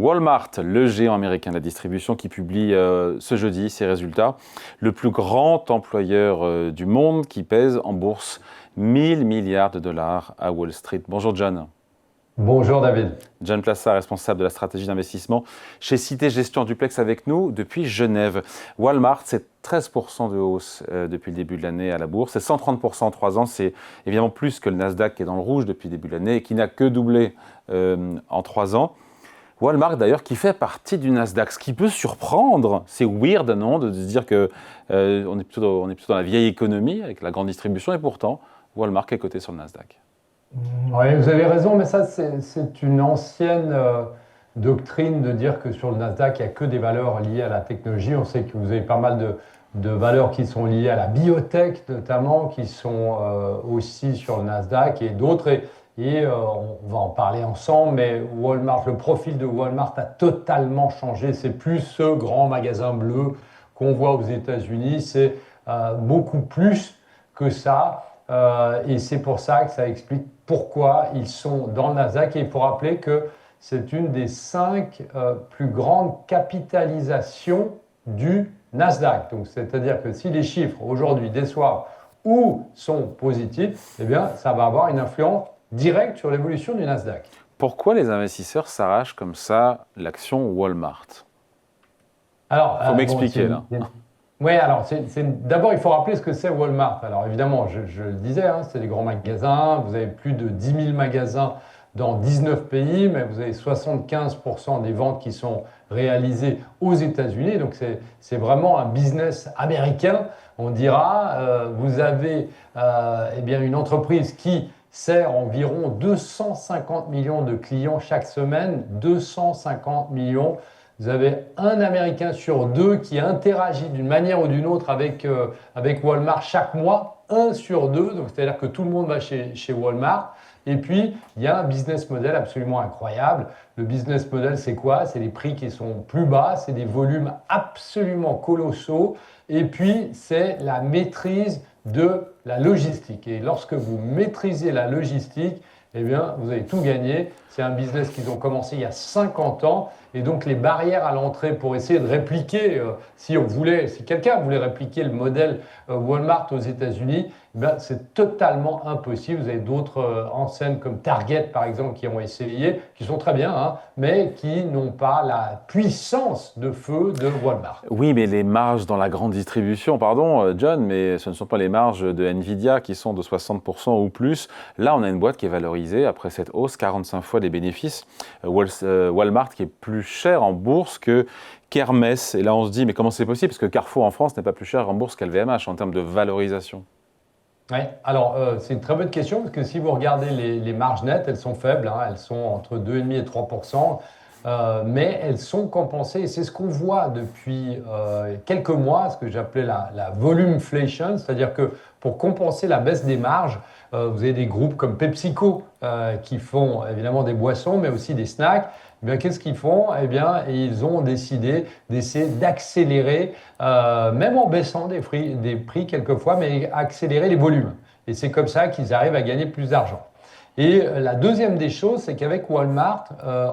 Walmart, le géant américain de la distribution qui publie ce jeudi ses résultats, le plus grand employeur du monde qui pèse en bourse 1000 milliards de dollars à Wall Street. Bonjour John. Bonjour David. John Plassard, responsable de la stratégie d'investissement chez Cité Gestion Duplex avec nous depuis Genève. Walmart, c'est 13% de hausse depuis le début de l'année à la bourse. C'est 130% en 3 ans. C'est évidemment plus que le Nasdaq qui est dans le rouge depuis le début de l'année et qui n'a que doublé en 3 ans. Walmart d'ailleurs qui fait partie du Nasdaq. Ce qui peut surprendre, c'est weird non, de se dire qu'on est plutôt dans la vieille économie avec la grande distribution et pourtant Walmart est coté sur le Nasdaq. Oui, vous avez raison, mais ça, c'est une ancienne doctrine de dire que sur le Nasdaq, il n'y a que des valeurs liées à la technologie. On sait que vous avez pas mal de valeurs qui sont liées à la biotech, notamment, qui sont aussi sur le Nasdaq et d'autres. Et on va en parler ensemble, mais Walmart, le profil de Walmart a totalement changé. C'est plus ce grand magasin bleu qu'on voit aux États-Unis. C'est beaucoup plus que ça. Et c'est pour ça que ça explique pourquoi ils sont dans le Nasdaq. Et il faut rappeler que c'est une des 5 plus grandes capitalisations du Nasdaq. Donc, c'est-à-dire que si les chiffres aujourd'hui déçoivent ou sont positifs, eh bien, ça va avoir une influence directe sur l'évolution du Nasdaq. Pourquoi les investisseurs s'arrachent comme ça l'action Walmart? Alors, faut m'expliquer là. Oui, alors d'abord il faut rappeler ce que c'est Walmart. Alors évidemment, je le disais, c'est des grands magasins, vous avez plus de 10 000 magasins dans 19 pays, mais vous avez 75% des ventes qui sont réalisées aux États-Unis, donc c'est vraiment un business américain, on dira. Vous avez eh bien, une entreprise qui sert environ 250 millions de clients chaque semaine, 250 millions. Vous avez un Américain sur 2 qui interagit d'une manière ou d'une autre avec Walmart chaque mois, 1 sur 2, donc c'est-à-dire que tout le monde va chez Walmart. Et puis, il y a un business model absolument incroyable. Le business model, c'est quoi? C'est les prix qui sont plus bas, c'est des volumes absolument colossaux, et puis c'est la maîtrise de la logistique. Et lorsque vous maîtrisez la logistique, eh bien, vous avez tout gagné. C'est un business qu'ils ont commencé il y a 50 ans. Et donc, les barrières à l'entrée pour essayer de répliquer, si quelqu'un voulait répliquer le modèle Walmart aux États-Unis, eh bien, c'est totalement impossible. Vous avez d'autres enseignes comme Target, par exemple, qui ont essayé, qui sont très bien, mais qui n'ont pas la puissance de feu de Walmart. Oui, mais les marges dans la grande distribution, pardon, John, mais ce ne sont pas les marges de Nvidia qui sont de 60% ou plus. Là, on a une boîte qui est valorisée, après cette hausse, 45 fois les bénéfices. Walmart qui est plus cher en bourse que qu'Hermès. Et là, on se dit, mais comment c'est possible? Parce que Carrefour en France n'est pas plus cher en bourse qu'LVMH en termes de valorisation. Oui, alors c'est une très bonne question parce que si vous regardez les marges nettes, elles sont faibles, elles sont entre 2,5 et 3%, mais elles sont compensées et c'est ce qu'on voit depuis quelques mois, ce que j'appelais la volumeflation, c'est-à-dire que pour compenser la baisse des marges, vous avez des groupes comme PepsiCo qui font évidemment des boissons mais aussi des snacks. Eh bien, qu'est-ce qu'ils font? Eh bien, ils ont décidé d'essayer d'accélérer, même en baissant des prix quelquefois, mais accélérer les volumes. Et c'est comme ça qu'ils arrivent à gagner plus d'argent. Et la deuxième des choses, c'est qu'avec Walmart,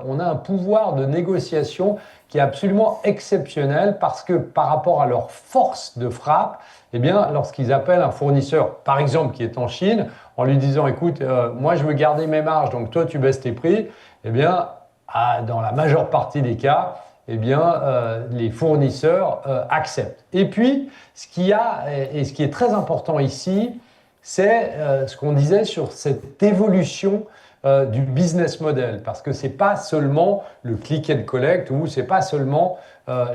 on a un pouvoir de négociation qui est absolument exceptionnel parce que par rapport à leur force de frappe, eh bien, lorsqu'ils appellent un fournisseur, par exemple, qui est en Chine, en lui disant, écoute, moi je veux garder mes marges, donc toi tu baisses tes prix, eh bien, dans la majeure partie des cas, eh bien, les fournisseurs acceptent. Et puis, ce qui est très important ici, c'est ce qu'on disait sur cette évolution du business model. Parce que ce n'est pas seulement le click and collect ou ce n'est pas seulement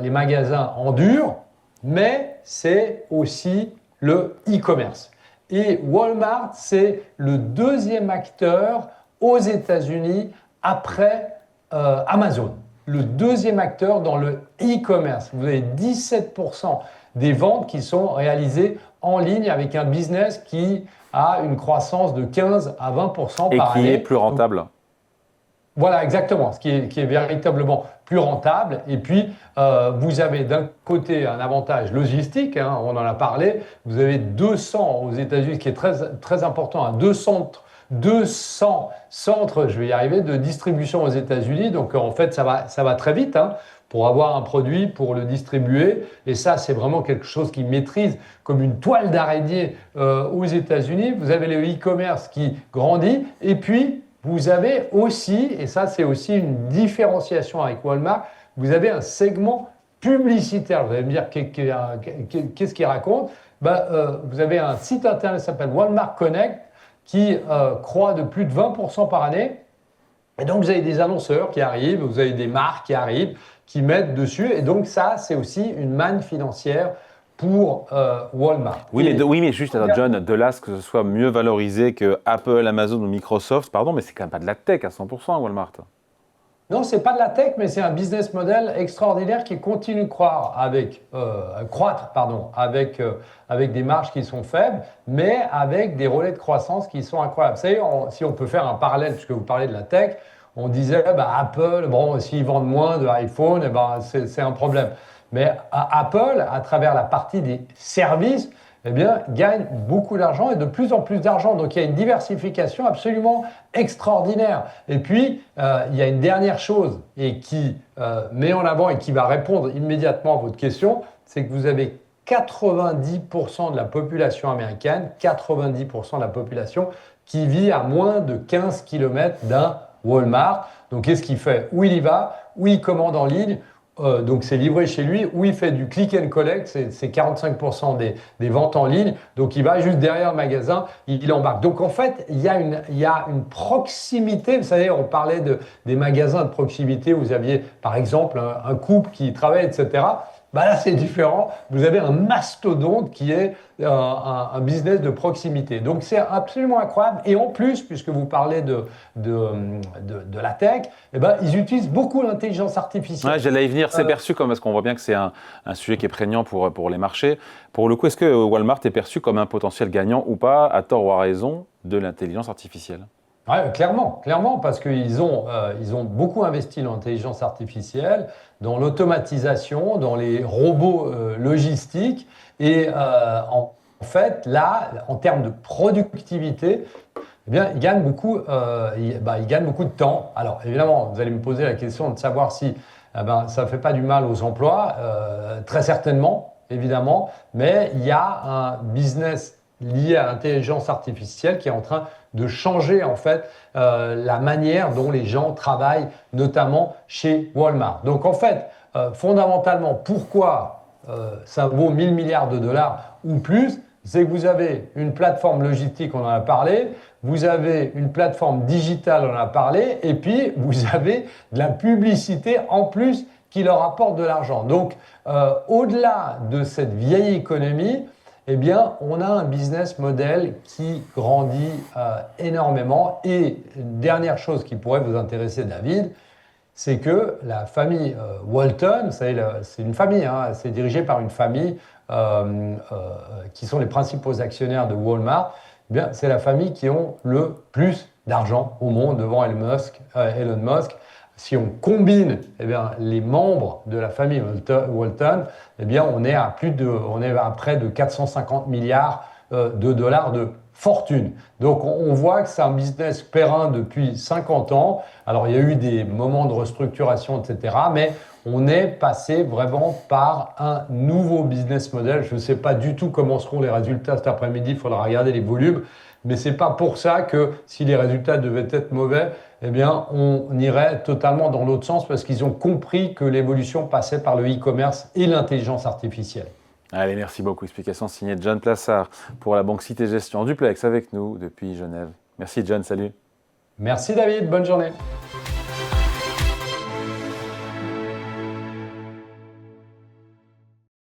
les magasins en dur, mais c'est aussi le e-commerce. Et Walmart, c'est le deuxième acteur aux États-Unis après Amazon, le deuxième acteur dans le e-commerce. Vous avez 17% des ventes qui sont réalisées en ligne avec un business qui a une croissance de 15 à 20% par année. Et qui est plus rentable. Donc, voilà, exactement, ce qui est véritablement plus rentable. Et puis, vous avez d'un côté un avantage logistique, on en a parlé. Vous avez 200 aux États-Unis, ce qui est très, très important, 200 200 centres, je vais y arriver, de distribution aux États-Unis. Donc en fait, ça va très vite hein, pour avoir un produit, pour le distribuer. Et ça, c'est vraiment quelque chose qu'ils maîtrisent comme une toile d'araignée aux États-Unis. Vous avez le e-commerce qui grandit. Et puis, vous avez aussi, et ça c'est aussi une différenciation avec Walmart, vous avez un segment publicitaire. Vous allez me dire qu'est-ce qu'il raconte? Vous avez un site internet qui s'appelle Walmart Connect qui croît de plus de 20% par année. Et donc vous avez des annonceurs qui arrivent, vous avez des marques qui arrivent, qui mettent dessus. Et donc ça, c'est aussi une manne financière pour Walmart. Oui, mais juste, John, de là, ce que ce soit mieux valorisé que Apple, Amazon ou Microsoft, pardon, mais c'est quand même pas de la tech à 100%, Walmart. Non, c'est pas de la tech, mais c'est un business model extraordinaire qui continue de croître avec des marges qui sont faibles, mais avec des relais de croissance qui sont incroyables. Vous savez, si on peut faire un parallèle, puisque vous parlez de la tech, on disait Apple, bon, s'ils vendent moins de iPhone, c'est un problème. Mais Apple, à travers la partie des services, eh bien, gagne beaucoup d'argent et de plus en plus d'argent. Donc, il y a une diversification absolument extraordinaire. Et puis, il y a une dernière chose et qui met en avant et qui va répondre immédiatement à votre question, c'est que vous avez 90% de la population américaine, 90% de la population qui vit à moins de 15 km d'un Walmart. Donc, qu'est-ce qu'il fait? Où il y va? Où il commande en ligne? Donc c'est livré chez lui, où il fait du click and collect, c'est 45% des ventes en ligne. Donc il va juste derrière le magasin, il embarque. Donc en fait, il y a une proximité. Vous savez, on parlait des magasins de proximité où vous aviez par exemple un couple qui travaille, etc. Là, c'est différent. Vous avez un mastodonte qui est un business de proximité. Donc, c'est absolument incroyable. Et en plus, puisque vous parlez de la tech, ils utilisent beaucoup l'intelligence artificielle. Ouais, j'allais y venir. C'est perçu comme, parce qu'on voit bien que c'est un sujet qui est prégnant pour les marchés. Pour le coup, est-ce que Walmart est perçu comme un potentiel gagnant ou pas, à tort ou à raison, de l'intelligence artificielle? Ouais, clairement, parce qu'ils ont beaucoup investi dans l'intelligence artificielle, dans l'automatisation, dans les robots logistiques. Et en fait, là, en termes de productivité, eh bien, ils gagnent beaucoup de temps. Alors, évidemment, vous allez me poser la question de savoir si ça ne fait pas du mal aux emplois. Très certainement, évidemment, mais il y a un business lié à l'intelligence artificielle qui est en train de changer en fait la manière dont les gens travaillent, notamment chez Walmart. Donc en fait, fondamentalement, pourquoi ça vaut 1000 milliards de dollars ou plus? C'est que vous avez une plateforme logistique, on en a parlé, vous avez une plateforme digitale, on en a parlé, et puis vous avez de la publicité en plus qui leur apporte de l'argent. Donc au-delà de cette vieille économie, eh bien, on a un business model qui grandit énormément. Et une dernière chose qui pourrait vous intéresser, David, c'est que la famille Walton, vous savez, c'est une famille, hein, c'est dirigé par une famille qui sont les principaux actionnaires de Walmart. Eh bien, c'est la famille qui ont le plus d'argent au monde devant Elon Musk. Si on combine les membres de la famille Walton, on est à près de 450 milliards de dollars de fortune. Donc on voit que c'est un business périn depuis 50 ans. Alors il y a eu des moments de restructuration, etc. Mais on est passé vraiment par un nouveau business model. Je ne sais pas du tout comment seront les résultats cet après-midi. Il faudra regarder les volumes. Mais ce n'est pas pour ça que si les résultats devaient être mauvais, on irait totalement dans l'autre sens parce qu'ils ont compris que l'évolution passait par le e-commerce et l'intelligence artificielle. Allez, merci beaucoup. Explication signée John Plassard pour la Banque Cité Gestion Duplex avec nous depuis Genève. Merci John, salut. Merci David, bonne journée.